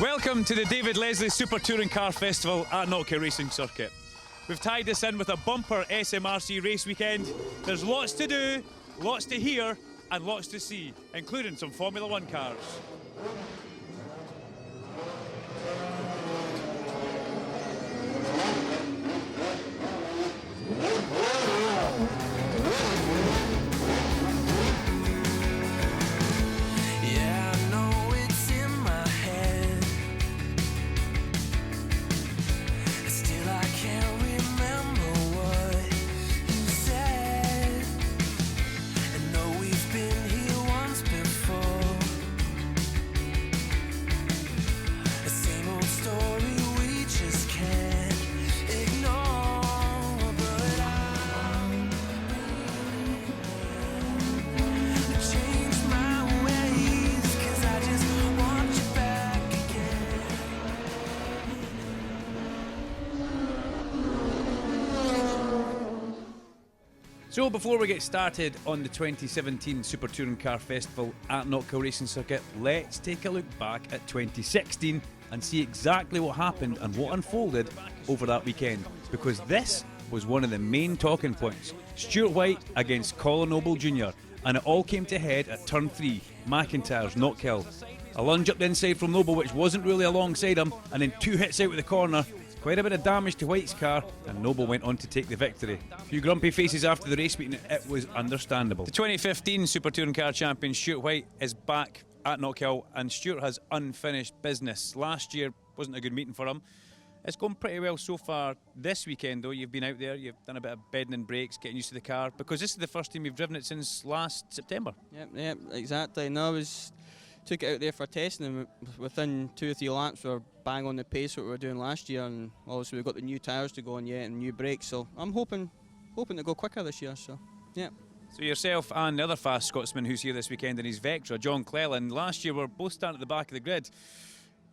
Welcome to the David Leslie Super Touring Car Festival at Knockhill Racing Circuit. We've tied this in with a bumper SMRC race weekend. There's lots to do, lots to hear and lots to see, including some Formula One cars. So before we get started on the 2017 Super Touring Car Festival at Knockhill Racing Circuit, let's take a look back at 2016 and see exactly what happened and what unfolded over that weekend, because this was one of the main talking points. Stuart White against Colin Noble Jr., and it all came to head at turn 3, McIntyre's Knockhill. A lunge up the inside from Noble, which wasn't really alongside him, and then 2 hits out with the corner. Quite a bit of damage to White's car, and Noble went on to take the victory. A few grumpy faces after the race meeting, it was understandable. The 2015 Super Touring Car champion Stuart White is back at Knockhill, and Stuart has unfinished business. Last year wasn't a good meeting for him. It's gone pretty well so far this weekend though. You've been out there, you've done a bit of bedding and brakes, getting used to the car, because this is the first time you've driven it since last September. Yep, exactly. No, took it out there for testing, and within 2 or 3 laps we were bang on the pace what we were doing last year, and obviously we've got the new tyres to go on yet and new brakes, so I'm hoping to go quicker this year, so yeah. So yourself and the other fast Scotsman who's here this weekend in his Vectra, John Cleland, last year were both starting at the back of the grid.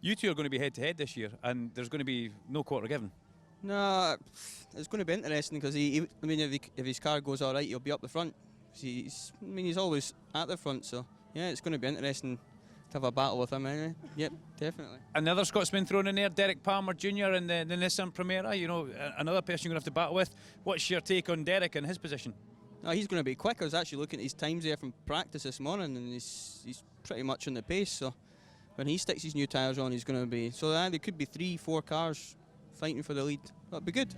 You two are going to be head to head this year, and there's going to be no quarter given. No, it's going to be interesting, because if his car goes all right, he'll be up the front. He's always at the front, so yeah, it's going to be interesting to have a battle with him anyway. Yep, definitely. Another Scotsman thrown in there, Derek Palmer Jr. in the Nissan Primera, you know, another person you're going to have to battle with. What's your take on Derek and his position? No, he's going to be quick. I was actually looking at his times there from practice this morning, and he's pretty much on the pace, so when he sticks his new tyres on, he's going to be... So there could be 3-4 cars fighting for the lead. That'd be good.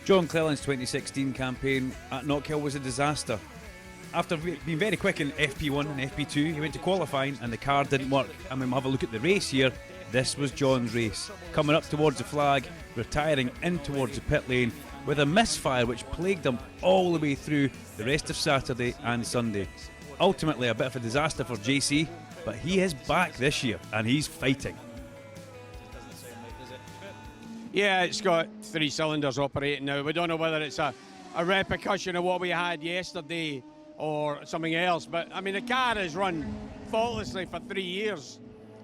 John Cleland's 2016 campaign at Knockhill was a disaster. After being very quick in FP1 and FP2, he went to qualifying and the car didn't work. And when we have a look at the race here, this was John's race. Coming up towards the flag, retiring in towards the pit lane with a misfire which plagued him all the way through the rest of Saturday and Sunday. Ultimately a bit of a disaster for JC, but he is back this year and he's fighting. Yeah, it's got 3 cylinders operating now. We don't know whether it's a repercussion of what we had yesterday or something else, but I mean the car has run faultlessly for 3 years.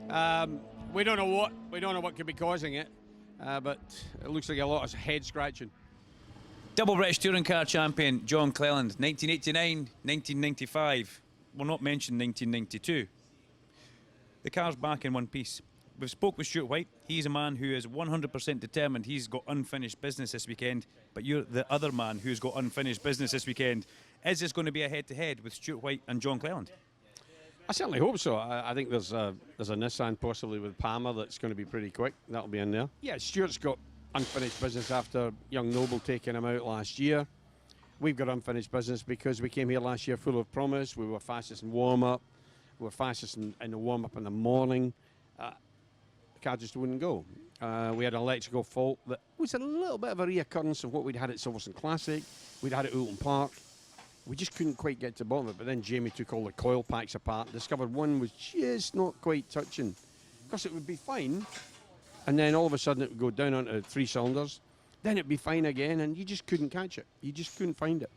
We don't know what could be causing it, but it looks like a lot of head scratching. Double British Touring Car champion John Cleland, 1989, 1995. We'll not mention 1992. The car's back in one piece. We've spoke with Stuart White. He's a man who is 100% determined. He's got unfinished business this weekend, but you're the other man who's got unfinished business this weekend. Is this going to be a head-to-head with Stuart White and John Cleland? I certainly hope so. I think there's a Nissan possibly with Palmer that's going to be pretty quick. That'll be in there. Yeah, Stuart's got unfinished business after young Noble taking him out last year. We've got unfinished business because we came here last year full of promise. We were fastest in warm-up. We were fastest in the warm-up in the morning. The car just wouldn't go. We had an electrical fault that was a little bit of a reoccurrence of what we'd had at Silverstone Classic. We'd had at Oulton Park. We just couldn't quite get to the bottom of it, but then Jamie took all the coil packs apart and discovered one was just not quite touching. Because it would be fine, and then all of a sudden it would go down onto 3 cylinders, then it'd be fine again, and you just couldn't catch it. You just couldn't find it.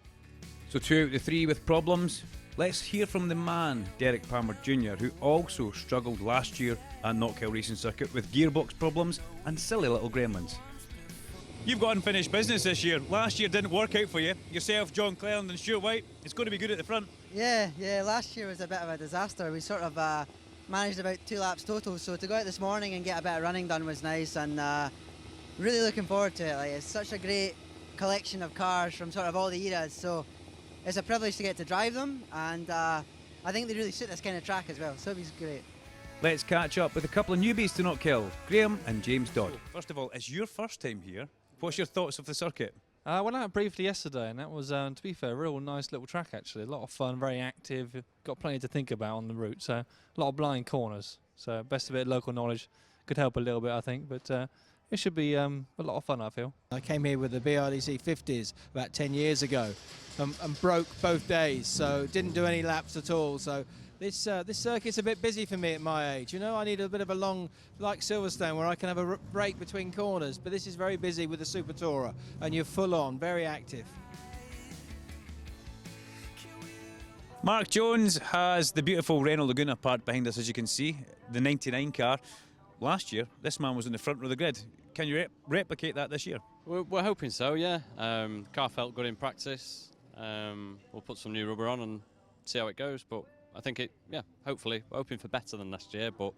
So 2 out of the 3 with problems. Let's hear from the man, Derek Palmer Jr., who also struggled last year at Knockhill Racing Circuit with gearbox problems and silly little gremlins. You've got unfinished business this year. Last year didn't work out for you. Yourself, John Cleland and Stuart White, it's going to be good at the front. Yeah, last year was a bit of a disaster. We sort of managed about 2 laps total, so to go out this morning and get a bit of running done was nice, and really looking forward to it. Like, it's such a great collection of cars from sort of all the eras, so it's a privilege to get to drive them, and I think they really suit this kind of track as well, so it'll be great. Let's catch up with a couple of newbies to Knockhill, Graham and James Dodd. First of all, it's your first time here. What's your thoughts of the circuit? I went out briefly yesterday, and that was, to be fair, a real nice little track actually. A lot of fun, very active, got plenty to think about on the route, so a lot of blind corners. So best of it, local knowledge could help a little bit, I think, but it should be a lot of fun, I feel. I came here with the BRDC 50s about 10 years ago and broke both days, so didn't do any laps at all. So this circuit's a bit busy for me at my age. You know, I need a bit of a long, like Silverstone, where I can have a break between corners. But this is very busy with the Super Tourer, and you're full on, very active. Mark Jones has the beautiful Renault Laguna parked behind us, as you can see, the 99 car. Last year, this man was in the front row of the grid. Can you replicate that this year? We're hoping so, yeah. Car felt good in practice. We'll put some new rubber on and see how it goes, but I think hopefully, we're hoping for better than last year, but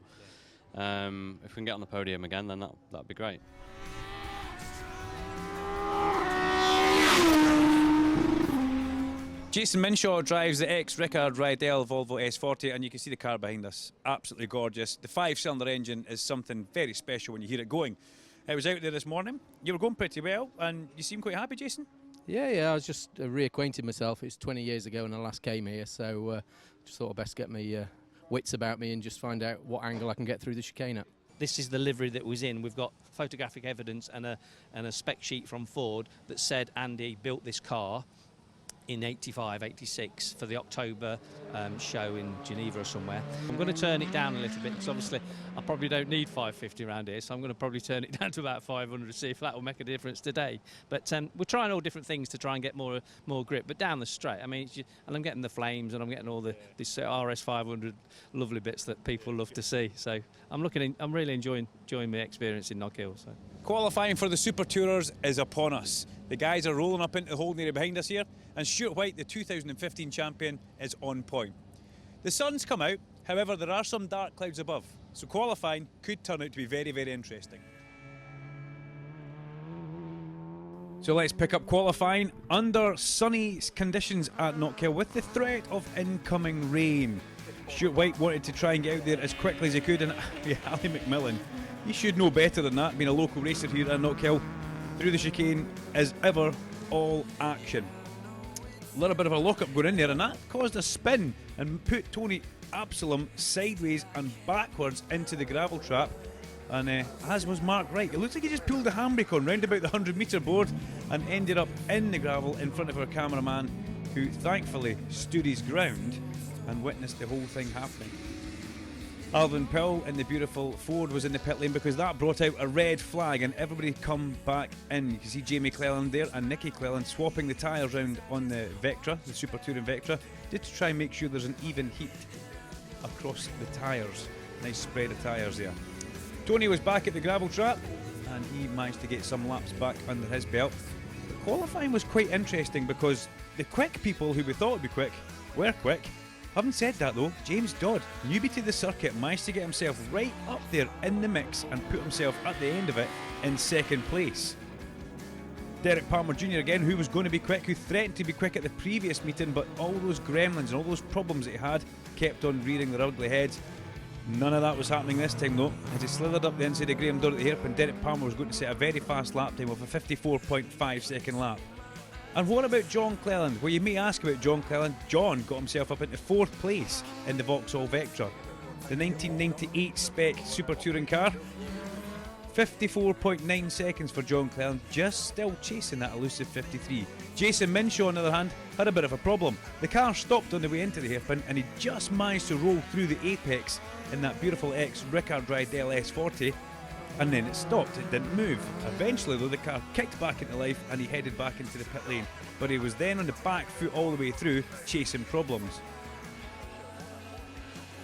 if we can get on the podium again, then that'd be great. Jason Minshaw drives the ex-Rickard Rydell Volvo S40, and you can see the car behind us. Absolutely gorgeous. The 5-cylinder engine is something very special when you hear it going. I was out there this morning. You were going pretty well, and you seem quite happy, Jason? Yeah, I was just reacquainted myself. It's 20 years ago when I last came here, so just thought I'd best get my wits about me and just find out what angle I can get through the chicane at. This is the livery that was in. We've got photographic evidence and a spec sheet from Ford that said Andy built this car in 85, 86 for the October show in Geneva or somewhere. I'm going to turn it down a little bit because obviously I probably don't need 550 around here, so I'm going to probably turn it down to about 500 to see if that will make a difference today. But we're trying all different things to try and get more grip, but down the straight, I mean, and I'm getting the flames and I'm getting all this RS500 lovely bits that people love to see. So I'm really enjoying my experience in Knockhill. So. Qualifying for the Super Tourers is upon us. The guys are rolling up into the holding area behind us here, and Stuart White, the 2015 champion, is on point. The sun's come out, however there are some dark clouds above, so qualifying could turn out to be very, very interesting. So let's pick up qualifying under sunny conditions at Knockhill with the threat of incoming rain. Stuart White wanted to try and get out there as quickly as he could, and Ali McMillan, you should know better than that, being a local racer here at Knockhill. Through the chicane as ever, all action. A little bit of a lock-up going in there, and that caused a spin and put Tony Absalom sideways and backwards into the gravel trap. And as was Mark Wright, it looks like he just pulled the handbrake on round about the 100-metre board and ended up in the gravel in front of our cameraman, who thankfully stood his ground and witnessed the whole thing happening. Alvin Powell in the beautiful Ford was in the pit lane because that brought out a red flag, and everybody come back in. You can see Jamie Cleland there and Nicky Cleland swapping the tyres round on the Vectra, the Super Touring Vectra, just to try and make sure there's an even heat across the tyres. Nice spread of tyres there. Tony was back at the gravel trap and he managed to get some laps back under his belt. The qualifying was quite interesting because the quick people who we thought would be quick were quick. Having said that though, James Dodd, newbie to the circuit, managed to get himself right up there in the mix and put himself at the end of it in second place. Derek Palmer Jr. again, who was going to be quick, who threatened to be quick at the previous meeting, but all those gremlins and all those problems that he had kept on rearing their ugly heads. None of that was happening this time though. As he slithered up the inside of Graham Dodd at the hairpin, Derek Palmer was going to set a very fast lap time of a 54.5 second lap. And what about John Cleland? Well, you may ask about John Cleland. John got himself up into 4th place in the Vauxhall Vectra, the 1998 spec Super Touring Car. 54.9 seconds for John Cleland, just still chasing that elusive 53. Jason Minshaw, on the other hand, had a bit of a problem. The car stopped on the way into the hairpin and he just managed to roll through the apex in that beautiful ex-Rickard Rydell S40, and then it stopped, it didn't move. Eventually though, the car kicked back into life and he headed back into the pit lane, but he was then on the back foot all the way through, chasing problems.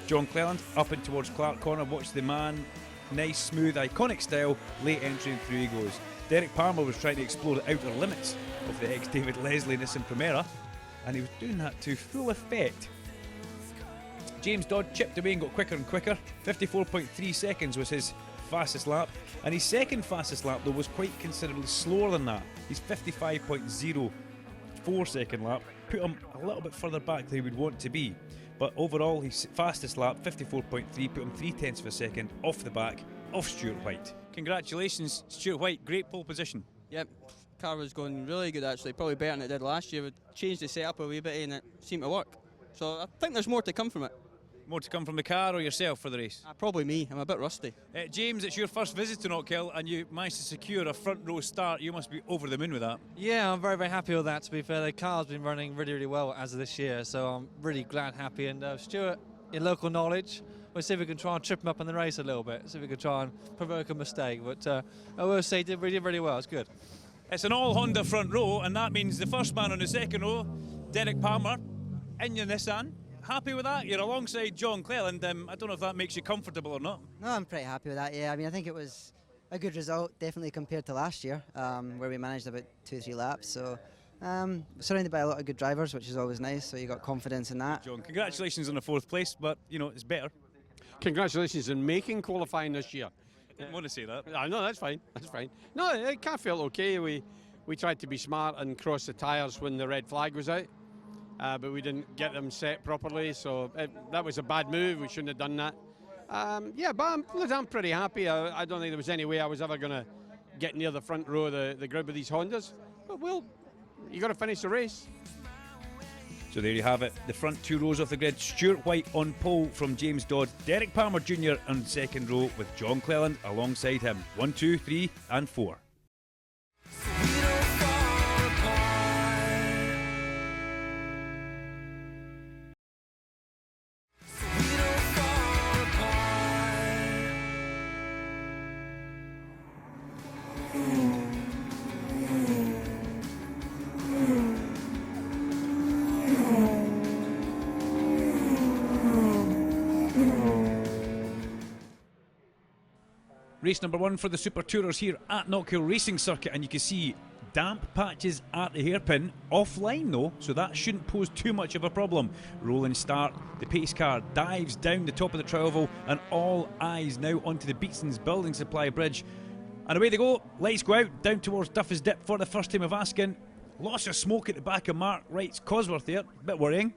John Cleland up and towards Clark Corner, watch the man, nice, smooth, iconic style, late entry and through he goes. Derek Palmer was trying to explore the outer limits of the ex-David Leslie Nissan Primera, and he was doing that to full effect. James Dodd chipped away and got quicker and quicker. 54.3 seconds was his fastest lap, and his second fastest lap though was quite considerably slower than that. His 55.04 second lap put him a little bit further back than he would want to be, but overall his fastest lap, 54.3, put him 0.3 of a second off the back of Stuart White. Congratulations, Stuart White, great pole position. Yep, car was going really good actually, probably better than it did last year. We changed the setup a wee bit and it seemed to work. So I think there's more to come from it. More to come from the car or yourself for the race? Probably me, I'm a bit rusty. James, it's your first visit to Knockhill and you managed to secure a front row start. You must be over the moon with that. Yeah, I'm very, very happy with that, to be fair. The car's been running really, really well as of this year, so I'm really glad, happy. And Stuart, in local knowledge, we'll see if we can try and trip him up in the race a little bit, see if we can try and provoke a mistake. But I will say he did really well, it's good. It's an all Honda front row, and that means the first man on the second row, Derek Palmer, in your Nissan. Happy with that? You're alongside John Cleland. I don't know if that makes you comfortable or not. No, I'm pretty happy with that, yeah. I mean, I think it was a good result, definitely compared to last year, where we managed about 2-3 laps. So, surrounded by a lot of good drivers, which is always nice, so you got confidence in that. John, congratulations on the 4th place, but, you know, it's better. Congratulations on making qualifying this year. I didn't want to say that. No, that's fine. That's fine. No, it kind of felt okay. We tried to be smart and cross the tyres when the red flag was out. But we didn't get them set properly, so that was a bad move. We shouldn't have done that. Yeah, but I'm pretty happy. I don't think there was any way I was ever going to get near the front row of the grid with these Hondas. But you got to finish the race. So there you have it, the front 2 rows of the grid. Stuart White on pole from James Dodd, Derek Palmer Jr. on second row with John Cleland alongside him. 1, 2, 3 and 4. Race number 1 for the Super Tourers here at Knockhill Racing Circuit, and you can see damp patches at the hairpin, offline though, so that shouldn't pose too much of a problem. Rolling start, the pace car dives down the top of the trioval, and all eyes now onto the Beatson's Building Supply Bridge. And away they go, lights go out, down towards Duffy's Dip for the first time of Askin. Lots of smoke at the back of Mark Wright's Cosworth there, bit worrying.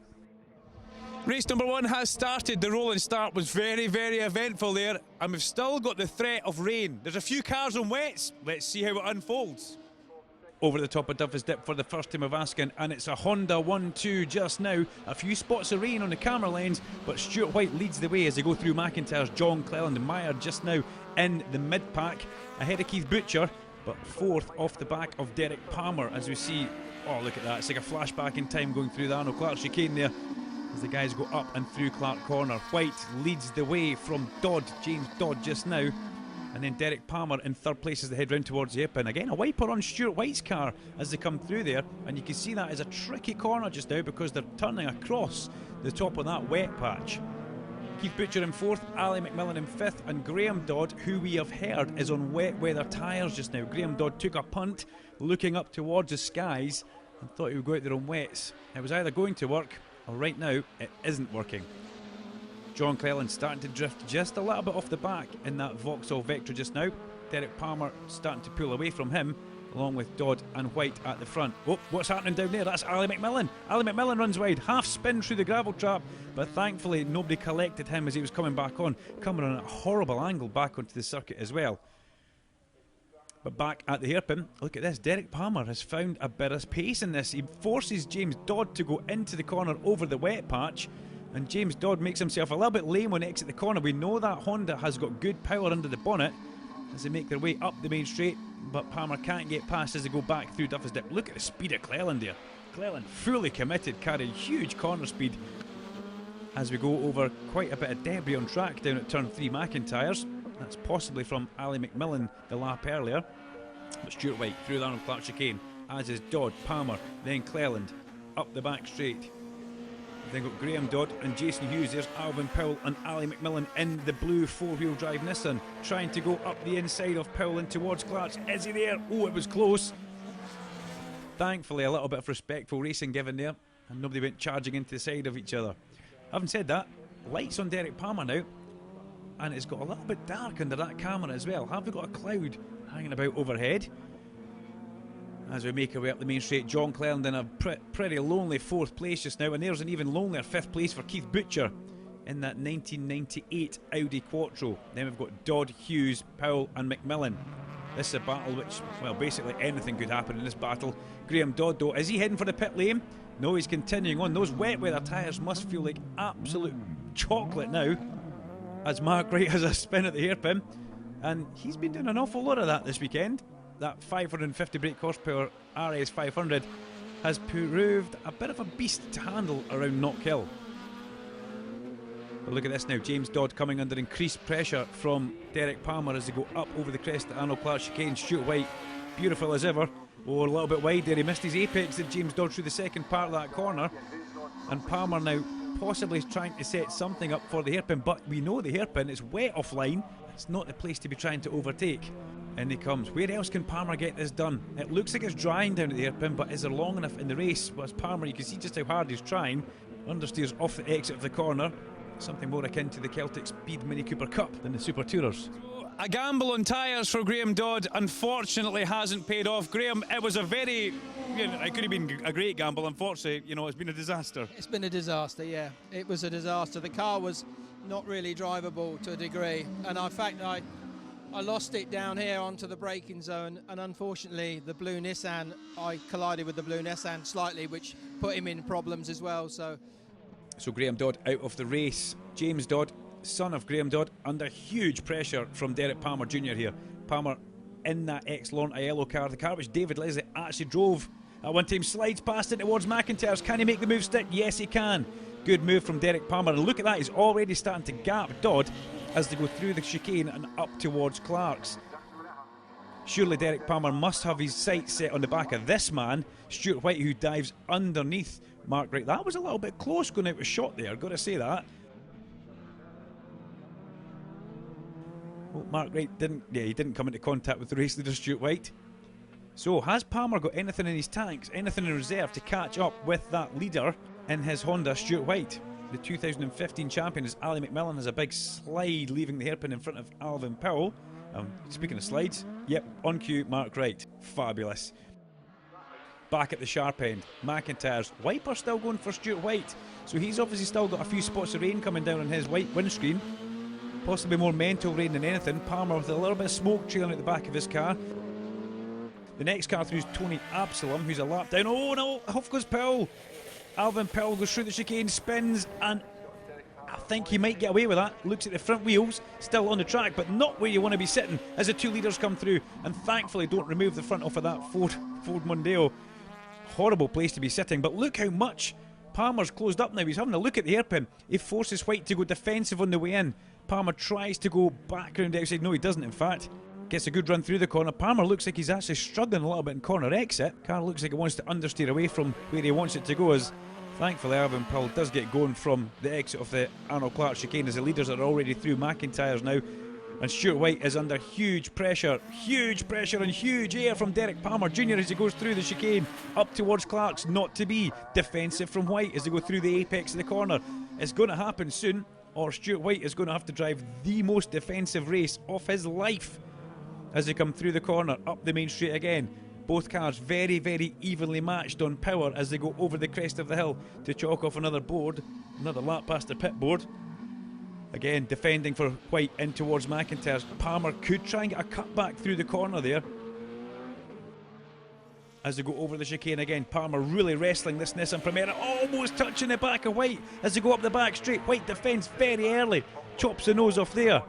Race number 1 has started. The rolling start was very, very eventful there, and we've still got the threat of rain. There's a few cars on wets. Let's see how it unfolds. Over the top of Duffy's Dip for the first time of Askin, and it's a Honda 1-2 just now. A few spots of rain on the camera lens, but Stuart White leads the way as they go through McIntyre's John Cleland and Meyer just now in the mid-pack, ahead of Keith Butcher, but 4th off the back of Derek Palmer as we see. Oh, look at that, it's like a flashback in time going through the Arnold Clark chicane there as the guys go up and through Clark Corner. White leads the way from Dodd, James Dodd just now, and then Derek Palmer in 3rd place as they head round towards the hairpin. Again, a wiper on Stuart White's car as they come through there, and you can see that is a tricky corner just now because they're turning across the top of that wet patch. Keith Butcher in 4th, Ali McMillan in 5th, and Graham Dodd, who we have heard is on wet weather tyres just now. Graham Dodd took a punt looking up towards the skies and thought he would go out there on wets. It was either going to work, or right now it isn't working. John Cleland starting to drift just a little bit off the back in that Vauxhall Vectra just now. Derek Palmer starting to pull away from him, along with Dodd and White at the front. Oh, what's happening down there? That's Ali McMillan. Ali McMillan runs wide, half spin through the gravel trap, but thankfully nobody collected him as he was coming back on, coming on at a horrible angle back onto the circuit as well. But back at the hairpin, look at this, Derek Palmer has found a bit of pace in this. He forces James Dodd to go into the corner over the wet patch, and James Dodd makes himself a little bit lame when he exits the corner. We know that Honda has got good power under the bonnet as they make their way up the main straight, but Palmer can't get past as they go back through Duffy's Dip. Look at the speed of Cleland there. Cleland fully committed, carrying huge corner speed as we go over quite a bit of debris on track down at turn 3 McIntyre's. That's possibly from Ali McMillan the lap earlier. But Stuart White through the Arnold Clark chicane, as is Dodd, Palmer, then Cleland up the back straight. Then got Graham Dodd and Jason Hughes. There's Alvin Powell and Ali McMillan in the blue 4-wheel drive Nissan, trying to go up the inside of Powell and towards Clark's. Is he there? Oh, it was close. Thankfully, a little bit of respectful racing given there and nobody went charging into the side of each other. Having said that, lights on Derek Palmer now, and it's got a little bit dark under that camera as well. Have we got a cloud hanging about overhead? As we make our way up the main straight, John Cleland in a pretty lonely 4th place just now, and there's an even lonelier 5th place for Keith Butcher in that 1998 Audi Quattro. Then we've got Dodd, Hughes, Powell and McMillan. This is a battle which, well, basically anything could happen in this battle. Graham Dodd, though, is he heading for the pit lane? No, he's continuing on. Those wet weather tyres must feel like absolute chocolate now, as Mark Wright has a spin at the hairpin, and he's been doing an awful lot of that this weekend. That 550 brake horsepower RS 500 has proved a bit of a beast to handle around Knockhill. But look at this now, James Dodd coming under increased pressure from Derek Palmer as they go up over the crest at Arnold Clark chicane. Stuart White, beautiful as ever. Oh, a little bit wide there, he missed his apex, did James Dodd, through the second part of that corner. And Palmer now possibly trying to set something up for the hairpin, but we know the hairpin is wet offline. It's not the place to be trying to overtake. In he comes. Where else can Palmer get this done? It looks like it's drying down at the hairpin, but is there long enough in the race? Well, as Palmer, you can see just how hard he's trying. Understeers off the exit of the corner. Something more akin to the Celtic Speed Mini Cooper Cup than the Super Tourers. A gamble on tyres for Graham Dodd unfortunately hasn't paid off. Graham, it was a very, it could have been a great gamble. Unfortunately, it's been a disaster. It's been a disaster, yeah. It was a disaster. The car was not really drivable to a degree, and in fact I lost it down here onto the braking zone, and unfortunately the blue Nissan, I collided with the blue Nissan slightly, which put him in problems as well. So Graham Dodd out of the race. James Dodd, son of Graham Dodd, under huge pressure from Derek Palmer Jr. here. Palmer in that ex-Laurent Aiello car, the car which David Leslie actually drove at one time, slides past it towards McIntyre's. Can he make the move stick? Yes, he can. Good move from Derek Palmer, and look at that, he's already starting to gap Dodd as they go through the chicane and up towards Clark's. Surely Derek Palmer must have his sights set on the back of this man, Stuart White, who dives underneath Mark Wright. That was a little bit close going out with shot there, got to say that. Well, Mark Wright didn't come into contact with the race leader Stuart White. So has Palmer got anything in his tanks, anything in reserve to catch up with that leader in his Honda, Stuart White? The 2015 champion, as Ali McMillan has a big slide leaving the hairpin in front of Alvin Powell. Speaking of slides, yep, on cue, Mark Wright. Fabulous. Back at the sharp end, McIntyre's wiper still going for Stuart White. So he's obviously still got a few spots of rain coming down on his white windscreen. Possibly more mental rain than anything. Palmer with a little bit of smoke trailing at the back of his car. The next car through is Tony Absalom, who's a lap down. Oh no, off goes Powell. Alvin Powell goes through the chicane, spins, and I think he might get away with that. Looks at the front wheels, still on the track, but not where you want to be sitting as the two leaders come through, and thankfully don't remove the front off of that Ford Mondeo. Horrible place to be sitting, but look how much Palmer's closed up now. He's having a look at the hairpin. He forces White to go defensive on the way in. Palmer tries to go back around the outside. No, he doesn't, in fact. Gets a good run through the corner. Palmer looks like he's actually struggling a little bit in corner exit. Car looks like it wants to understeer away from where he wants it to go, as thankfully Alvin Powell does get going from the exit of the Arnold Clark chicane, as the leaders are already through McIntyre's now. And Stuart White is under huge pressure and huge air from Derek Palmer Jr. as he goes through the chicane up towards Clark's. Not to be defensive from White as they go through the apex of the corner. It's going to happen soon, or Stuart White is going to have to drive the most defensive race of his life as they come through the corner up the main straight again. Both cars very, very evenly matched on power as they go over the crest of the hill to chalk off another board, another lap past the pit board. Again, defending for White in towards McIntyre's. Palmer could try and get a cut back through the corner there as they go over the chicane again. Palmer really wrestling this Nissan Primera, almost touching the back of White as they go up the back straight. White defends very early, chops the nose off there.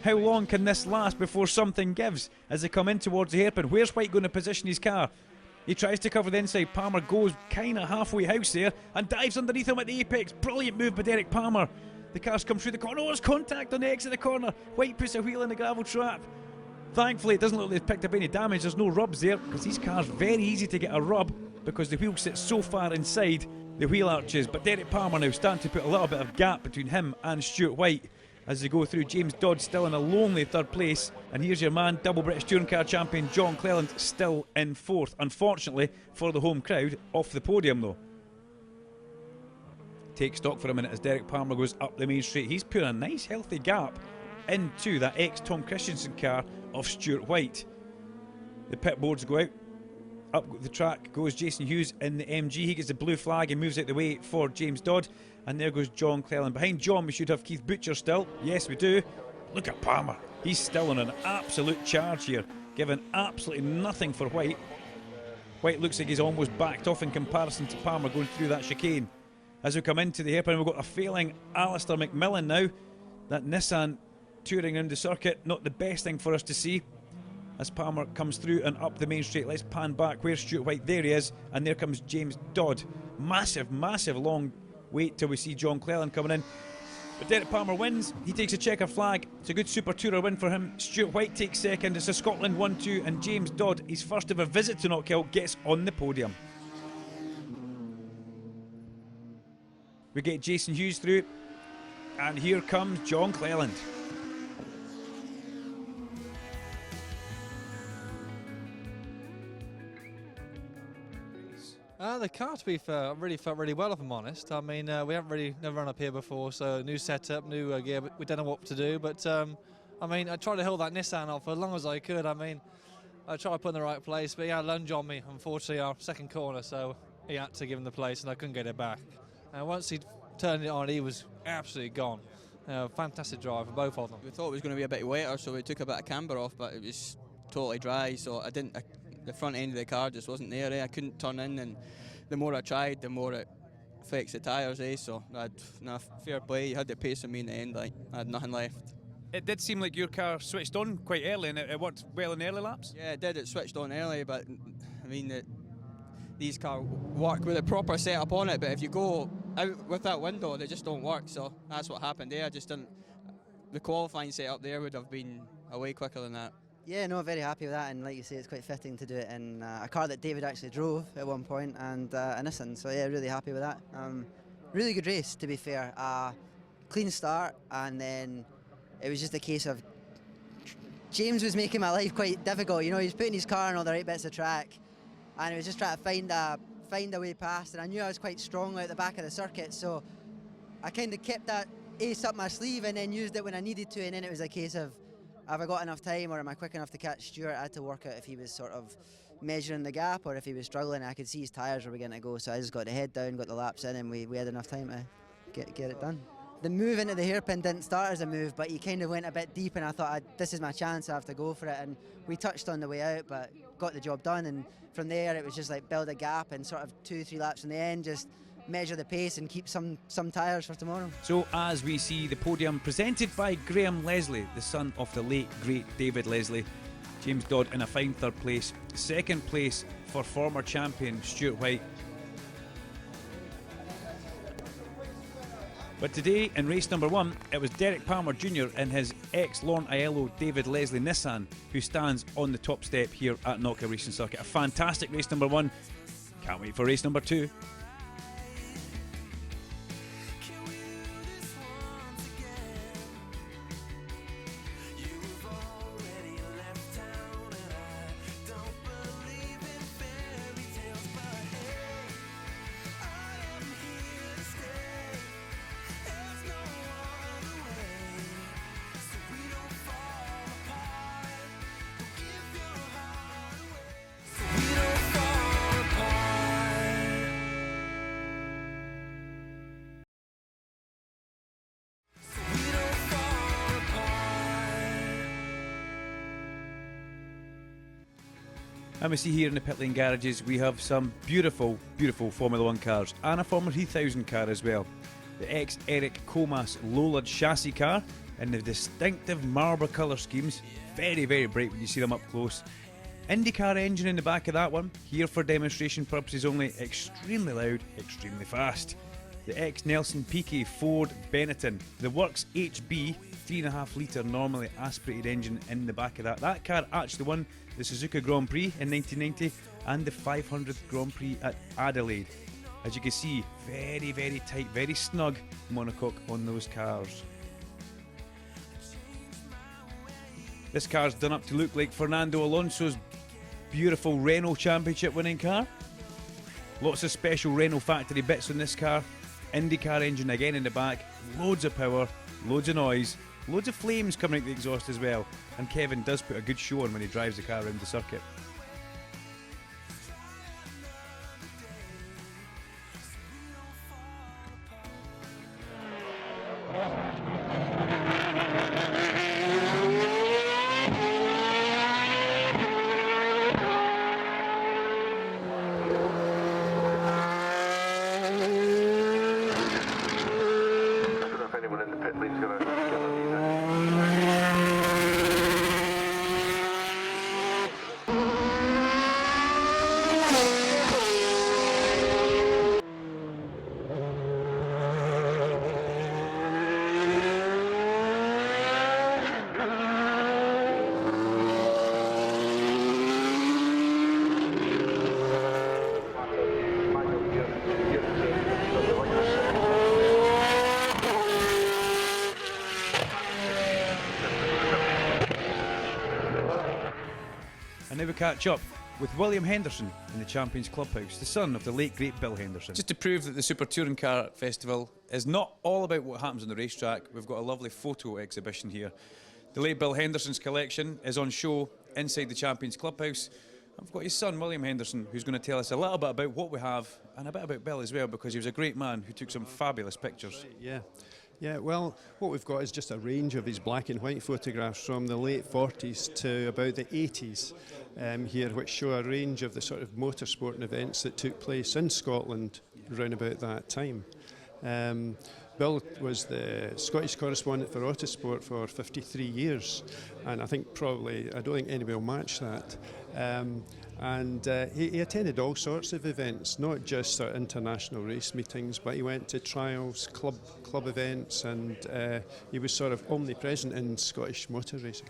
How long can this last before something gives as they come in towards the hairpin? Where's White going to position his car? He tries to cover the inside. Palmer goes kind of halfway house there and dives underneath him at the apex. Brilliant move by Derek Palmer. The car's come through the corner. Oh, there's contact on the exit of the corner. White puts a wheel in the gravel trap. Thankfully, it doesn't look like they've picked up any damage. There's no rubs there, because these cars very easy to get a rub because the wheel sits so far inside the wheel arches. But Derek Palmer now starting to put a little bit of gap between him and Stuart White as they go through. James Dodd still in a lonely third place. And here's your man, double British Touring Car champion John Cleland, still in fourth. Unfortunately for the home crowd, off the podium though. take stock for a minute as Derek Palmer goes up the main straight. He's put a nice healthy gap into that ex-Tom Christensen car of Stuart White. The pit boards go out. Up the track goes Jason Hughes in the MG. He gets the blue flag and moves out the way for James Dodd. And there goes John Cleland. Behind John we should have Keith Butcher still. Yes, we do. Look at Palmer. He's still on an absolute charge here, giving absolutely nothing for White. White looks like he's almost backed off in comparison to Palmer going through that chicane. As we come into the hairpin, we've got a failing Alistair McMillan now. That Nissan touring around the circuit, not the best thing for us to see. As Palmer comes through and up the main straight, let's pan back. Where's Stuart White? There he is. And there comes James Dodd. Massive, massive long wait till we see John Cleland coming in. But Derek Palmer wins. He takes a checker flag. It's a good Super Tourer win for him. Stuart White takes second. It's a Scotland 1-2. And James Dodd, his first ever visit to Knockhill, gets on the podium. We get Jason Hughes through. And here comes John Cleland. The car, to be fair, really felt really well, if I'm honest. I mean, we haven't never run up here before, so new setup, new gear, but we don't know what to do. But I mean, I tried to hold that Nissan off as long as I could. I mean, I tried to put in the right place, but he had a lunge on me, unfortunately, our second corner, so he had to give him the place, and I couldn't get it back. And once he turned it on, he was absolutely gone. Fantastic drive for both of them. We thought it was going to be a bit wetter, so we took a bit of camber off, but it was totally dry, so the front end of the car just wasn't there. I couldn't turn in, and the more I tried, the more it affects the tyres. So fair play. You had the pace on me in the end. I had nothing left. It did seem like your car switched on quite early, and it worked well in early laps. Yeah, it did. It switched on early, but I mean, these cars work with a proper setup on it. But if you go out with that window, they just don't work. So that's what happened there. I just didn't. The qualifying setup there would have been way quicker than that. Yeah, no, very happy with that, and like you say, it's quite fitting to do it in a car that David actually drove at one point, and a Nissan, so yeah, really happy with that. Really good race, to be fair. Clean start, and then it was just a case of James was making my life quite difficult. You know, he was putting his car on all the right bits of track, and he was just trying to find a way past, and I knew I was quite strong out the back of the circuit, so I kind of kept that ace up my sleeve and then used it when I needed to, and then it was a case of, have I got enough time, or am I quick enough to catch Stuart? I had to work out if he was sort of measuring the gap or if he was struggling. I could see his tyres were beginning to go, so I just got the head down, got the laps in, and we had enough time to get it done. The move into the hairpin didn't start as a move, but he kind of went a bit deep, and I thought, this is my chance, I have to go for it. And we touched on the way out, but got the job done. And from there, it was just like build a gap and sort of 2-3 laps in the end, just measure the pace and keep some tyres for tomorrow. So as we see the podium presented by Graham Leslie, the son of the late great David Leslie. James Dodd in a fine third place. Second place for former champion Stuart White. But today in race number 1, it was Derek Palmer Jr. in his ex-Lorne Aiello David Leslie Nissan who stands on the top step here at Knockhill Racing Circuit. A fantastic race number 1. Can't wait for race number 2. And we see here in the pit lane garages we have some beautiful, beautiful Formula 1 cars and a former 3000 car as well. The ex-Eric Comas Lollard chassis car in the distinctive Marlborough colour schemes. Very, very bright when you see them up close. IndyCar engine in the back of that one, here for demonstration purposes only, extremely loud, extremely fast. The ex-Nelson Piquet Ford Benetton, the Works HB 3.5 litre normally aspirated engine in the back of that. That car actually won the Suzuka Grand Prix in 1990 and the 500th Grand Prix at Adelaide. As you can see, very, very tight, very snug monocoque on those cars. This car's done up to look like Fernando Alonso's beautiful Renault Championship winning car. Lots of special Renault factory bits on this car. IndyCar engine again in the back, loads of power, loads of noise, loads of flames coming out the exhaust as well, and Kevin does put a good show on when he drives the car around the circuit. Now we catch up with William Henderson in the Champions Clubhouse, the son of the late great Bill Henderson. Just to prove that the Super Touring Car Festival is not all about what happens on the racetrack, we've got a lovely photo exhibition here. The late Bill Henderson's collection is on show inside the Champions Clubhouse. I've got his son William Henderson, who's going to tell us a little bit about what we have and a bit about Bill as well, because he was a great man who took some fabulous pictures. Right, yeah, well, what we've got is just a range of his black and white photographs from the late 40s to about the 80s here, which show a range of the sort of motorsport events that took place in Scotland around about that time. Bill was the Scottish correspondent for Autosport for 53 years, and I don't think anybody will match that. He attended all sorts of events, not just sort of international race meetings, but he went to trials, club events, and he was sort of omnipresent in Scottish motor racing.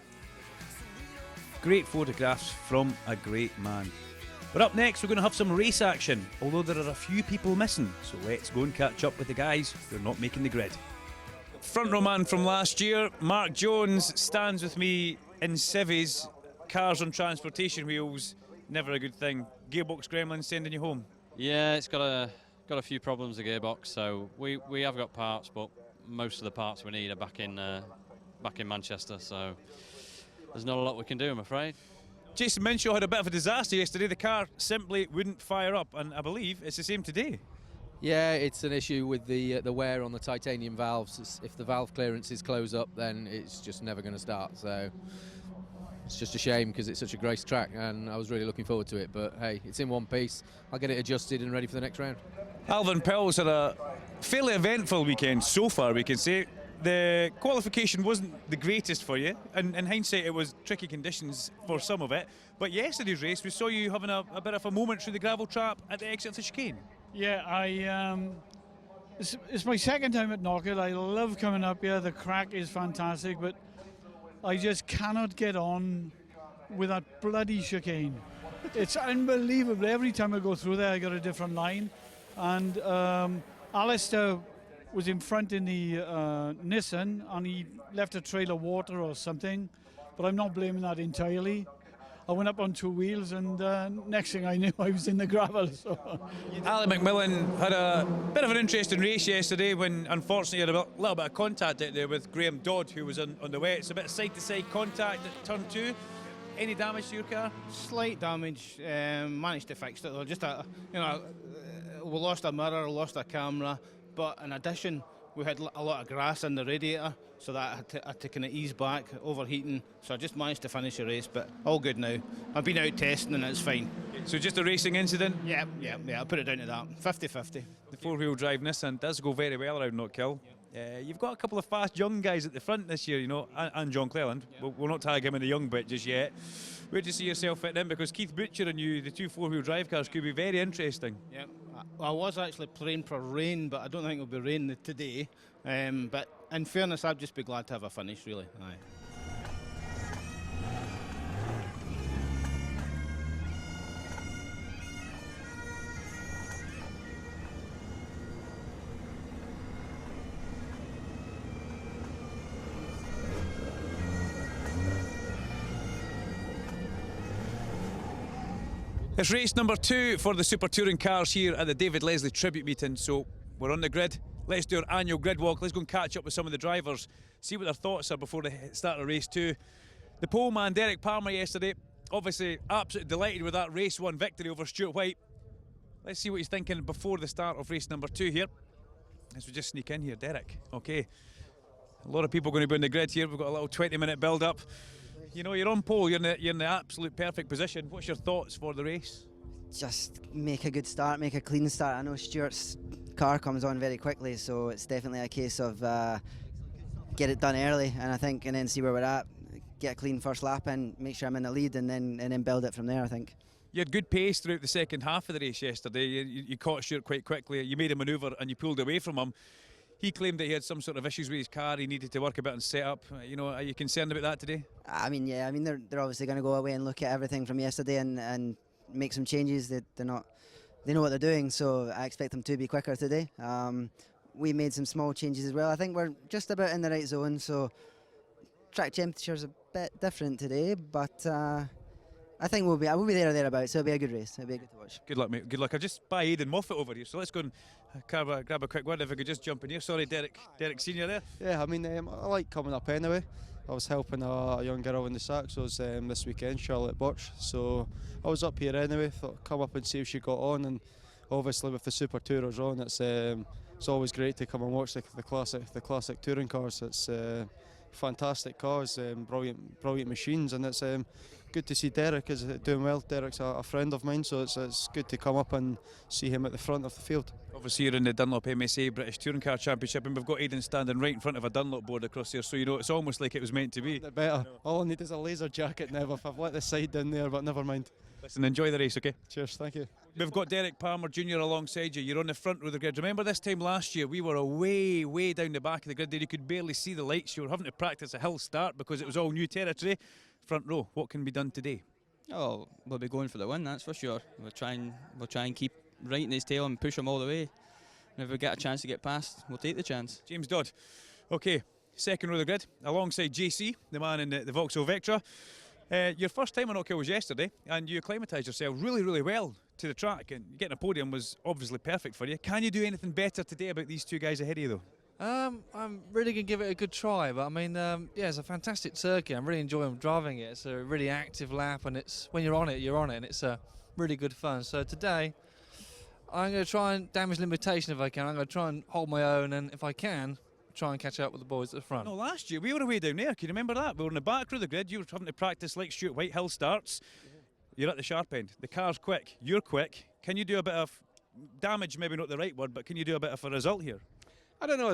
Great photographs from a great man. But up next, we're going to have some race action, although there are a few people missing, so let's go and catch up with the guys who are not making the grid. Front row man from last year, Mark Jones, stands with me in civvies. Cars on transportation wheels, never a good thing. Gearbox gremlin sending you home? Yeah, it's got a few problems, the gearbox, so we have got parts, but most of the parts we need are back in Manchester, so there's not a lot we can do, I'm afraid. Jason Minshaw had a bit of a disaster yesterday. The car simply wouldn't fire up, and I believe it's the same today. Yeah, it's an issue with the wear on the titanium valves. If the valve clearances close up, then it's just never going to start. So it's just a shame because it's such a great track, and I was really looking forward to it. But hey, it's in one piece. I'll get it adjusted and ready for the next round. Alvin Pells had a fairly eventful weekend so far, we can say. The qualification wasn't the greatest for you, and in hindsight it was tricky conditions for some of it, but yesterday's race we saw you having a bit of a moment through the gravel trap at the exit of the chicane. Yeah, it's my second time at Knockhill. I love coming up here, the crack is fantastic, but I just cannot get on with that bloody chicane. It's unbelievable. Every time I go through there I got a different line, and Alistair was in front in the Nissan, and he left a trail of water or something, but I'm not blaming that entirely. I went up on two wheels, and next thing I knew I was in the gravel. So. Ali McMillan had a bit of an interesting race yesterday when unfortunately he had a little bit of contact out there with Graham Dodd, who was on the wet. A bit of side-to-side contact at turn 2. Any damage to your car? Slight damage, managed to fix it though. Just we lost a mirror, lost a camera. But in addition, we had a lot of grass in the radiator, so that I had to kind of ease back, overheating. So I just managed to finish the race, but all good now. I've been out testing and it's fine. So just a racing incident? Yeah, I'll put it down to that. 50-50. The four-wheel drive Nissan does go very well around Knockhill. You've got a couple of fast young guys at the front this year, and John Cleland. We'll not tag him in the young bit just yet. Where do you see yourself fitting in? Because Keith Butcher and you, the two four-wheel drive cars, could be very interesting. Yeah, I was actually praying for rain, but I don't think it'll be rain today. But in fairness, I'd just be glad to have a finish, really. Aye. It's race number 2 for the Super Touring Cars here at the David Leslie Tribute Meeting, so we're on the grid let's do our annual grid walk. Let's go and catch up with some of the drivers, see what their thoughts are before they start of race 2. The pole man, Derek Palmer, yesterday, obviously absolutely delighted with that race 1 victory over Stuart White. Let's see what he's thinking before the start of race number 2 here. As we just sneak in here, Derek. Okay, a lot of people going to be on the grid here. We've got a little 20-minute build-up. You know, you're on pole, you're in the absolute perfect position. What's your thoughts for the race? Just make a good start, make a clean start. I know Stuart's car comes on very quickly, so it's definitely a case of get it done early, and then see where we're at, get a clean first lap and make sure I'm in the lead, and then build it from there, I think. You had good pace throughout the second half of the race yesterday. You caught Stuart quite quickly. You made a manoeuvre and you pulled away from him. He claimed that he had some sort of issues with his car. He needed to work a bit on setup. You know, are you concerned about that today? I mean, yeah. I mean, they're obviously going to go away and look at everything from yesterday and make some changes. They know what they're doing, so I expect them to be quicker today. We made some small changes as well. I think we're just about in the right zone. So track temperature's a bit different today, but I think we'll be there or thereabouts. So it'll be a good race. It'll be good to watch. Good luck, mate. Good luck. I've just by Aidan Moffat over here, so let's go and grab a quick word. If I could just jump in here. Sorry, Derek Senior there. Yeah, I mean, I like coming up anyway. I was helping a young girl in the Saxos this weekend, Charlotte Birch. So I was up here anyway. Thought I'd come up and see if she got on. And obviously with the Super Tourers on, it's always great to come and watch the classic touring cars. It's fantastic cars, brilliant machines, and it's good to see Derek is doing well. Derek's a friend of mine, so it's good to come up and see him at the front of the field. Obviously you're in the Dunlop MSA British Touring Car Championship, and we've got Aidan standing right in front of a Dunlop board across here, so you know it's almost like it was meant to be. Better. All I need is a laser jacket now. I've let the side down there, but never mind. Listen, enjoy the race, okay? Cheers, thank you. We've got Derek Palmer Jr. alongside you. You're on the front row of the grid. Remember this time last year, we were way down the back of the grid there. You could barely see the lights. You were having to practice a hill start because it was all new territory. Front row, what can be done today? Oh, we'll be going for the win, that's for sure. We'll try and keep right in his tail and push him all the way. And if we get a chance to get past, we'll take the chance. James Dodd. Okay, second row of the grid, alongside JC, the man in the Vauxhall Vectra. Your first time on Knockhill was yesterday, and you acclimatised yourself really well to the track, and getting a podium was obviously perfect for you. Can you do anything better today about these two guys ahead of you, though? I'm really going to give it a good try, but I mean, yeah, it's a fantastic circuit. I'm really enjoying driving it. It's a really active lap, and it's when you're on it, and it's really good fun. So today, I'm going to try and damage limitation if I can. I'm going to try and hold my own, and if I can, try and catch up with the boys at the front. No, last year we were away down there. Can you remember that? We were in the back row of the grid. You were having to practice like Stuart White hill starts. You're at the sharp end. The car's quick. You're quick. Can you do a bit of damage? Maybe not the right word, but can you do a bit of a result here? I don't know.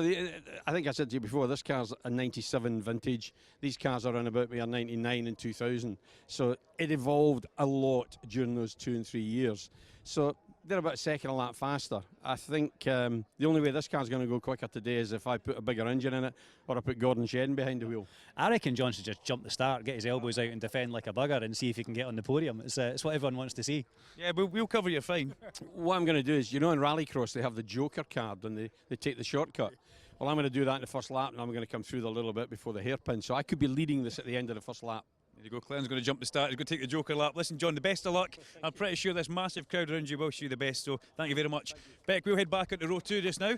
I think I said to you before, this car's a 97 vintage. These cars are around about me are 99 and 2000. So it evolved a lot during those 2 and 3 years. So they're about a second a lap faster. I think the only way this car's going to go quicker today is if I put a bigger engine in it, or I put Gordon Shedden behind the wheel. I reckon John should just jump the start, get his elbows out and defend like a bugger and see if he can get on the podium. It's what everyone wants to see. Yeah, but we'll cover you fine. What I'm going to do is, you know, in Rallycross they have the Joker card and they take the shortcut. Well, I'm going to do that in the first lap, and I'm going to come through a little bit before the hairpin. So I could be leading this at the end of the first lap. There you go, Cleland's going to jump the start. He's going to take the Joker lap. Listen, John, the best of luck. I'm pretty sure this massive crowd around you will wish you the best, so thank you very much. Beck, we'll head back into row 2 just now.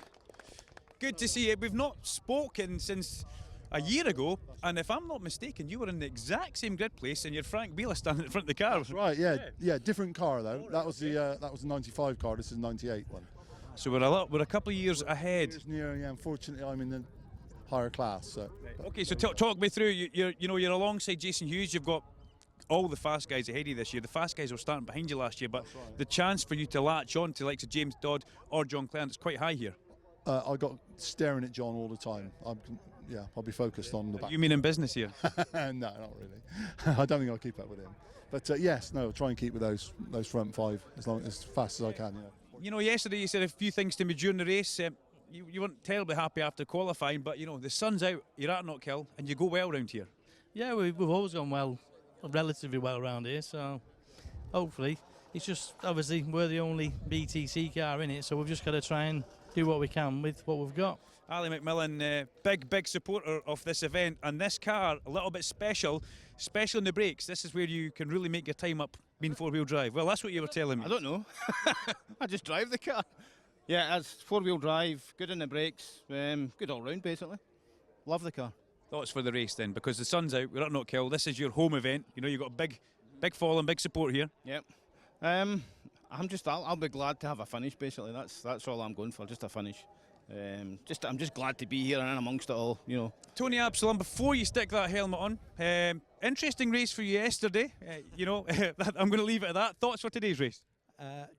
Good to see you. We've not spoken since a year ago, and if I'm not mistaken, you were in the exact same grid place, and you're Frank Beeler standing in front of the car. That's right, yeah, different car though. That was the 95 car. This is the 98 one. So we're a couple of years ahead. Yeah, unfortunately, I'm in the higher class. So. Okay, so talk me through. You're alongside Jason Hughes. You've got all the fast guys ahead of you this year. The fast guys were starting behind you last year, but right. The chance for you to latch on to likes of James Dodd or John Cleland is quite high here. I got staring at John all the time. I'll be focused on the back. You mean in business here? No, not really. I don't think I'll keep up with him. But yes, no, I'll try and keep with those front five as fast as I can. You know, yesterday you said a few things to me during the race. You weren't terribly happy after qualifying, but you know the sun's out. You're at Knockhill, and you go well around here. Yeah, we've always gone well, relatively well around here. So hopefully, it's just obviously we're the only BTC car in it, so we've just got to try and do what we can with what we've got. Ali McMillan, big supporter of this event, and this car a little bit special in the brakes. This is where you can really make your time up being four-wheel drive. Well, that's what you were telling me. I don't know. I just drive the car. Yeah, it's four-wheel drive, good in the brakes, good all round basically. Love the car. Thoughts for the race then, because the sun's out, we're at Knockhill, this is your home event, you know, you've got a big following, big support here. Yep. I'll be glad to have a finish basically, that's all I'm going for, just a finish. I'm just glad to be here and in amongst it all, you know. Tony Absalom, before you stick that helmet on, interesting race for you yesterday, you know, I'm going to leave it at that. Thoughts for today's race?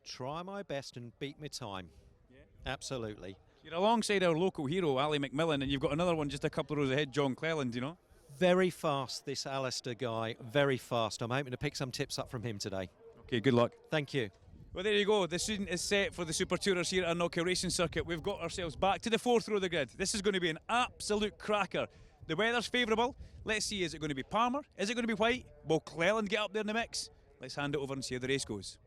Try my best and beat my time. Yeah. Absolutely. You're alongside our local hero, Ali McMillan, and you've got another one just a couple of rows ahead, John Cleland, you know. Very fast, this Alistair guy, very fast. I'm hoping to pick some tips up from him today. Okay, good luck. Thank you. Well, there you go. The student is set for the Super Tourers here at Knockhill Racing Circuit. We've got ourselves back to the fourth row of the grid. This is going to be an absolute cracker. The weather's favourable. Let's see, is it going to be Palmer? Is it going to be White? Will Cleland get up there in the mix? Let's hand it over and see how the race goes.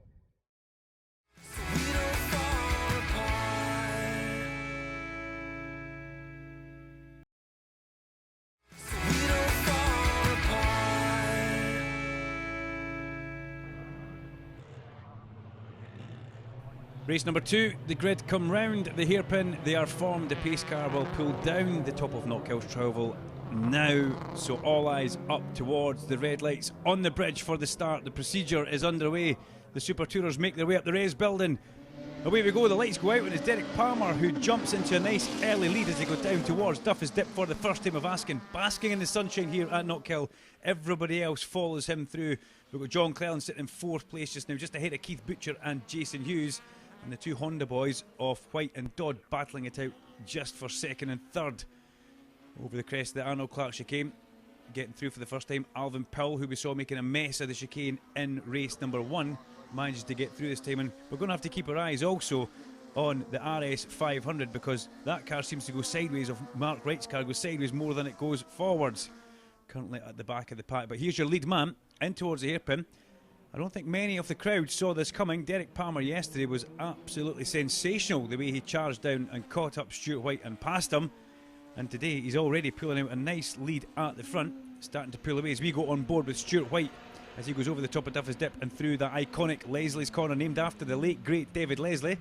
Race number 2, the grid come round the hairpin, they are formed, the pace car will pull down the top of Knockhill's Travel now, so all eyes up towards the red lights on the bridge for the start. The procedure is underway, the Super Tourers make their way up the race building. Away we go, the lights go out and it's Derek Palmer who jumps into a nice early lead as they go down towards Duffus Dip for the first time of basking in the sunshine here at Knockhill. Everybody else follows him through. We've got John Cleland sitting in 4th place just now, just ahead of Keith Butcher and Jason Hughes. And the two Honda boys of White and Dodd battling it out just for 2nd and 3rd. Over the crest of the Arnold Clark chicane, getting through for the first time, Alvin Powell, who we saw making a mess of the chicane in race number 1, manages to get through this time. And we're going to have to keep our eyes also on the RS 500 because that car seems to go sideways, of Mark Wright's car goes sideways more than it goes forwards. Currently at the back of the pack, but here's your lead man in towards the hairpin. I don't think many of the crowd saw this coming. Derek Palmer yesterday was absolutely sensational the way he charged down and caught up Stuart White and passed him. And today he's already pulling out a nice lead at the front, starting to pull away as we go on board with Stuart White as he goes over the top of Duffus Dip and through that iconic Leslie's Corner named after the late great David Leslie,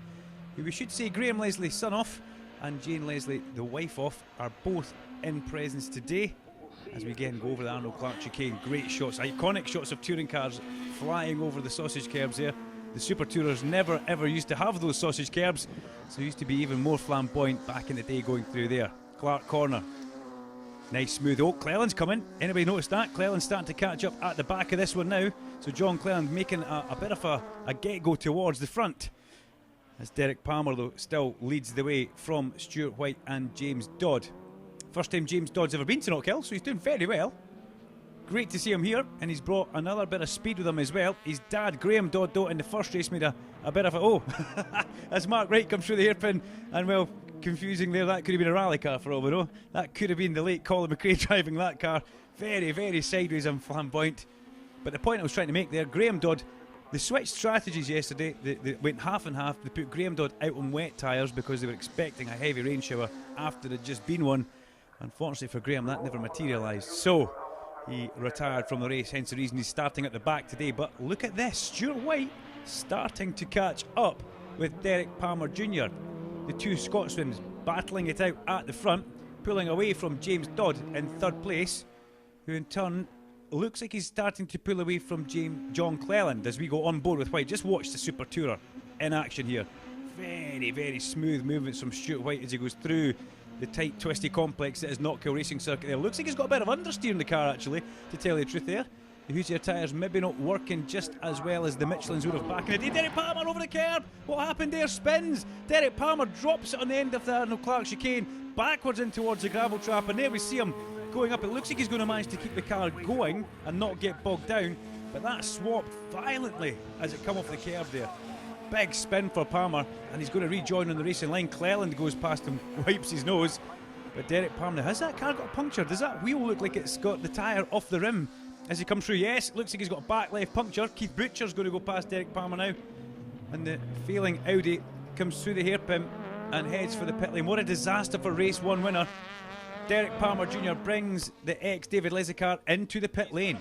who we should say Graham Leslie, son of, and Jane Leslie, the wife of, are both in presence today. As we again go over the Arnold Clark chicane, great shots, iconic shots of touring cars flying over the sausage curbs there. The Super Tourers never ever used to have those sausage curbs, so it used to be even more flamboyant back in the day going through there. Clark Corner, nice smooth. Oh, Cleland's coming. Anybody noticed that? Cleland's starting to catch up at the back of this one now. So John Cleland making a bit of a get-go towards the front. As Derek Palmer though still leads the way from Stuart White and James Dodd. First time James Dodd's ever been to Knockhill, so he's doing very well. Great to see him here, and he's brought another bit of speed with him as well. His dad, Graham Dodd, in the first race made a bit of a as Mark Wright comes through the hairpin, and well, confusing there, that could have been a rally car for all we know. That could have been the late Colin McRae driving that car. Very, very sideways and flamboyant. But the point I was trying to make there, Graham Dodd, they switched strategies yesterday. They went half and half. They put Graham Dodd out on wet tyres because they were expecting a heavy rain shower after there had just been one. Unfortunately for Graham, that never materialised. So he retired from the race, hence the reason he's starting at the back today. But look at this, Stuart White starting to catch up with Derek Palmer Jr. The two Scotsmen battling it out at the front, pulling away from James Dodd in 3rd place, who in turn looks like he's starting to pull away from John Cleland as we go on board with White. Just watch the Super Tourer in action here. Very, very smooth movements from Stuart White as he goes through the tight, twisty complex that is Knockhill Racing Circuit there. Looks like he's got a bit of understeer in the car, actually, to tell you the truth there. The Hughes tyres maybe not working just as well as the Michelins would have back in the day. Derek Palmer over the curb. What happened there? Spins. Derek Palmer drops it on the end of the Arnold Clark chicane, backwards in towards the gravel trap, and there we see him going up. It looks like he's going to manage to keep the car going and not get bogged down, but that swapped violently as it come off the curb there. Big spin for Palmer, and he's going to rejoin on the racing line. Cleland goes past him, wipes his nose, but Derek Palmer, has that car got punctured? Does that wheel look like it's got the tyre off the rim as he comes through? Yes, it looks like he's got a back left puncture. Keith Butcher's going to go past Derek Palmer now, and the failing Audi comes through the hairpin and heads for the pit lane. What a disaster for race 1 winner. Derek Palmer Jr. brings the ex-David Leslie car into the pit lane.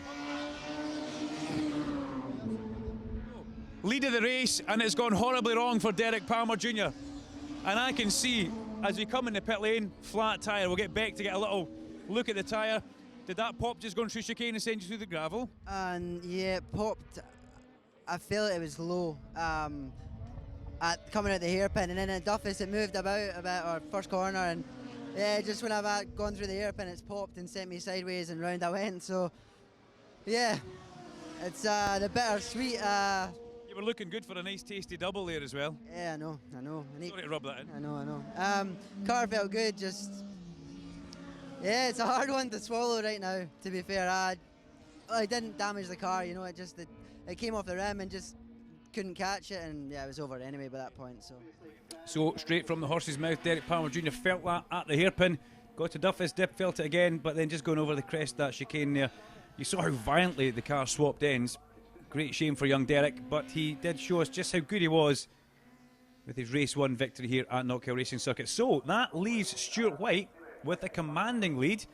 Lead of the race, and it's gone horribly wrong for Derek Palmer Jr. And I can see, as we come in the pit lane, flat tyre. We'll get Beck to get a little look at the tyre. Did that pop just going through chicane and send you through the gravel? And yeah, it popped. I felt it was low at coming out the hairpin, and then at Duffus it moved about our first corner, and yeah, just when I've gone through the hairpin, it's popped and sent me sideways, and round I went. So yeah, it's the bittersweet. You were looking good for a nice tasty double there as well. Yeah, I know. Sorry to rub that in. I know. Car felt good, just yeah, it's a hard one to swallow right now, to be fair. I didn't damage the car, you know, it came off the rim and just couldn't catch it, and yeah, it was over anyway by that point. So straight from the horse's mouth, Derek Palmer Jr. felt that at the hairpin, got to Duffus, felt it again, but then just going over the crest of that chicane there, you saw how violently the car swapped ends. Great shame for young Derek, but he did show us just how good he was with his race 1 victory here at Knockhill Racing Circuit. So that leaves Stuart White with a commanding lead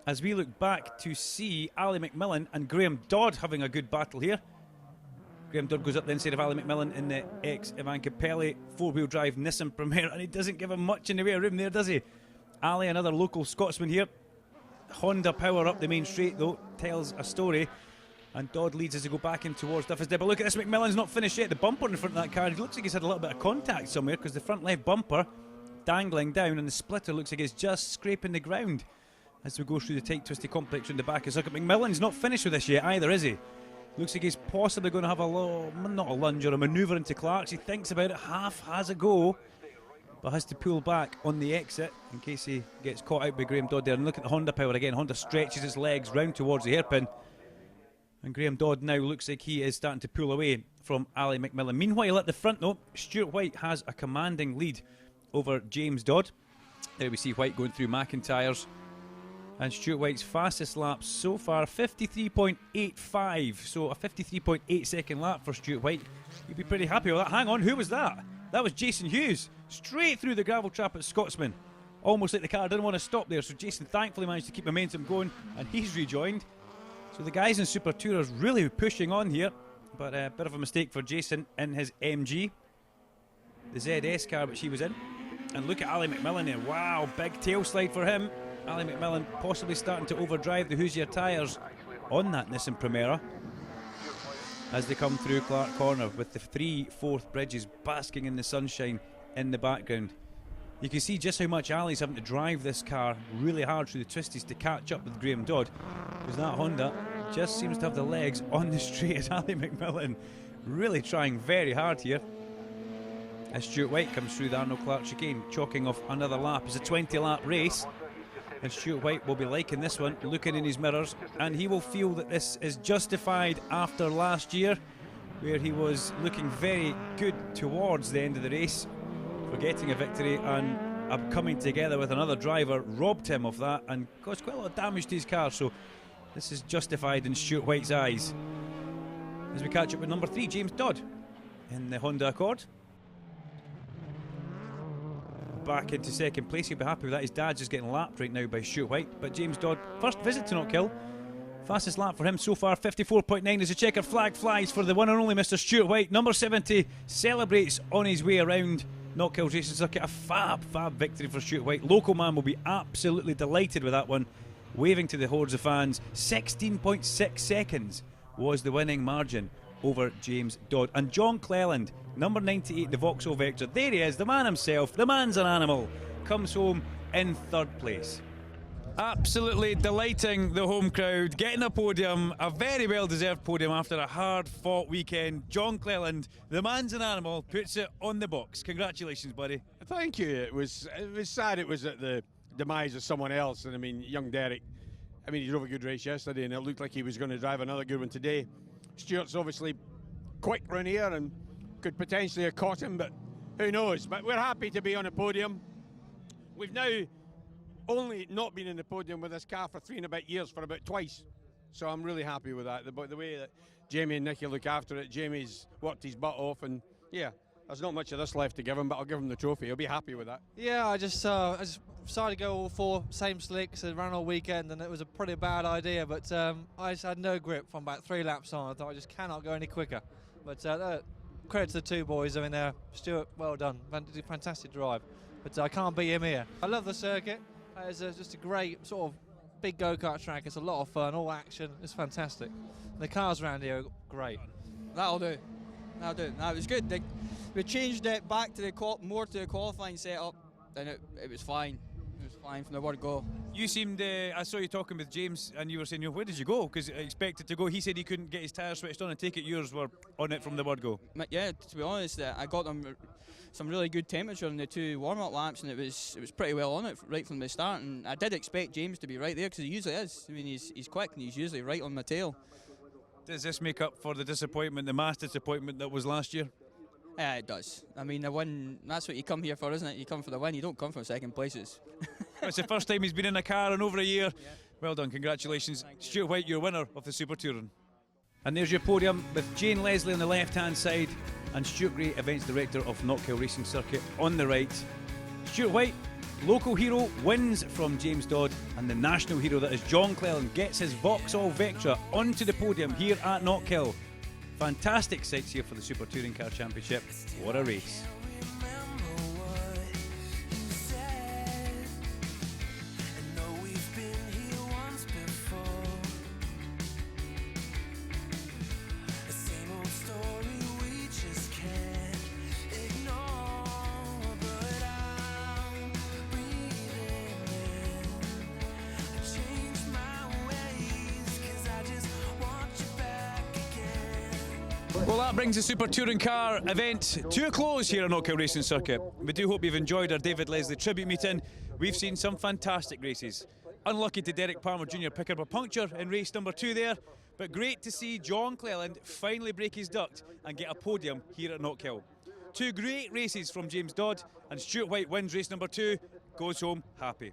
as we look back to see Ali McMillan and Graham Dodd having a good battle here. Graham Dodd goes up the inside of Ali McMillan in the ex-Ivan Capelli 4-wheel drive Nissan Primera, and he doesn't give him much in the way of room there, does he? Ali, another local Scotsman here. Honda power up the main straight though, tells a story. And Dodd leads as they go back in towards Duffus. But look at this, McMillan's not finished yet. The bumper in front of that car, it looks like he's had a little bit of contact somewhere, because the front left bumper dangling down and the splitter looks like it's just scraping the ground as we go through the tight twisty complex in the back of the circuit. McMillan's not finished with this yet either, is he? Looks like he's possibly going to have not a lunge or a manoeuvre into Clark's. He thinks about it, half has a go, but has to pull back on the exit in case he gets caught out by Graham Dodd there. And look at the Honda power again. Honda stretches its legs round towards the hairpin. And Graham Dodd now looks like he is starting to pull away from Ali McMillan. Meanwhile, at the front, though, Stuart White has a commanding lead over James Dodd. There we see White going through McIntyre's. And Stuart White's fastest lap so far, 53.85. So a 53.8 second lap for Stuart White. You'd be pretty happy with that. Hang on, who was that? That was Jason Hughes. Straight through the gravel trap at Scotsman. Almost like the car didn't want to stop there. So Jason thankfully managed to keep momentum going. And he's rejoined. So the guys in Super Tourers really pushing on here, but a bit of a mistake for Jason in his MG, the ZS car which he was in. And look at Ali McMillan there, wow, big tail slide for him. Ali McMillan possibly starting to overdrive the Hoosier tyres on that Nissan Primera as they come through Clark Corner with the 3/4 bridges basking in the sunshine in the background. You can see just how much Ali's having to drive this car really hard through the twisties to catch up with Graham Dodd, because that Honda just seems to have the legs on the straight as Ali McMillan really trying very hard here. As Stuart White comes through the Arnold Clark chicane, chalking off another lap. It's a 20-lap race, and Stuart White will be liking this one, looking in his mirrors, and he will feel that this is justified after last year, where he was looking very good towards the end of the race for getting a victory, and coming together with another driver robbed him of that and caused quite a lot of damage to his car. So this is justified in Stuart White's eyes. As we catch up with number 3, James Dodd in the Honda Accord. Back into second place, he'll be happy with that. His dad's just getting lapped right now by Stuart White. But James Dodd, first visit to Knockhill, fastest lap for him so far, 54.9 as the checker flag flies for the one and only Mr. Stuart White. Number 70 celebrates on his way around Knockhill Racing Circuit. A fab victory for Stuart White. Local man will be absolutely delighted with that one, waving to the hordes of fans. 16.6 seconds was the winning margin over James Dodd. And John Cleland, number 98, the Vauxhall Vectra, there he is, the man himself, the man's an animal, comes home in 3rd place. Absolutely delighting the home crowd, getting a podium, a very well-deserved podium after a hard-fought weekend. John Cleland, the man's an animal, puts it on the box. Congratulations, buddy. Thank you. It was sad it was at the demise of someone else, and I mean, young Derek, I mean, he drove a good race yesterday, and it looked like he was going to drive another good one today. Stuart's obviously quick round here and could potentially have caught him, but who knows? But we're happy to be on a podium. We've now only not been in the podium with this car for 3 and a bit years, for about twice. So I'm really happy with that. The way that Jamie and Nicky look after it, Jamie's worked his butt off, and yeah, there's not much of this left to give him, but I'll give him the trophy. He'll be happy with that. Yeah, I just decided to go all 4 same slicks and ran all weekend, and it was a pretty bad idea, but I just had no grip from about 3 laps on. I thought I just cannot go any quicker. But credit to the two boys. I mean, Stuart, well done, fantastic drive. But I can't beat him here. I love the circuit. It's just a great sort of big go-kart track. It's a lot of fun, all action. It's fantastic. The cars around here are great. That'll do. No, it was good. We changed it back to more to the qualifying setup, and it was fine. It was fine from the word go. You seemed, I saw you talking with James, and you were saying, where did you go? Because I expected to go. He said he couldn't get his tyres switched on, and take it yours were on it from the word go. Yeah, to be honest, I got them some really good temperature in the 2 warm-up laps, and it was pretty well on it right from the start. And I did expect James to be right there, because he usually is. I mean, he's quick, and he's usually right on my tail. Does this make up for the disappointment, the mass disappointment that was last year? Yeah, it does. I mean, the win, that's what you come here for, isn't it? You come for the win, you don't come for second places. It's the first time he's been in a car in over a year. Yeah. Well done, congratulations. Stuart White, your winner of the Super Touring. And there's your podium with Jane Leslie on the left-hand side and Stuart Gray, Events Director of Knockhill Racing Circuit, on the right. Stuart White, local hero, wins from James Dodd, and the national hero that is John Cleland gets his Vauxhall Vectra onto the podium here at Knockhill. Fantastic sights here for the Super Touring Car Championship. What a race. Well, that brings the Super Touring Car event to a close here at Knockhill Racing Circuit. We do hope you've enjoyed our David Leslie tribute meeting. We've seen some fantastic races. Unlucky to Derek Palmer Jr. pick up a puncture in race number 2 there, but great to see John Cleland finally break his duct and get a podium here at Knockhill. 2 great races from James Dodd, and Stuart White wins race number 2, goes home happy.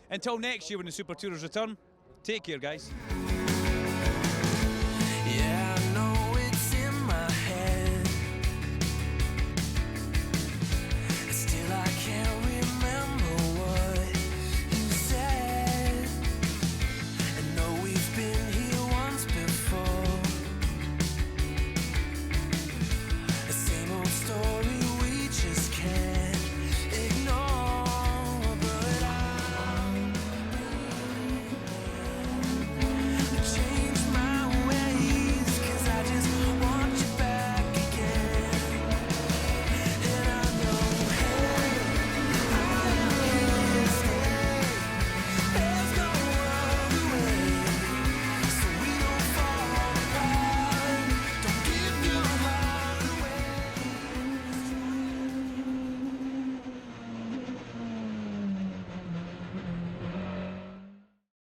Until next year when the Super Tourers return, take care, guys.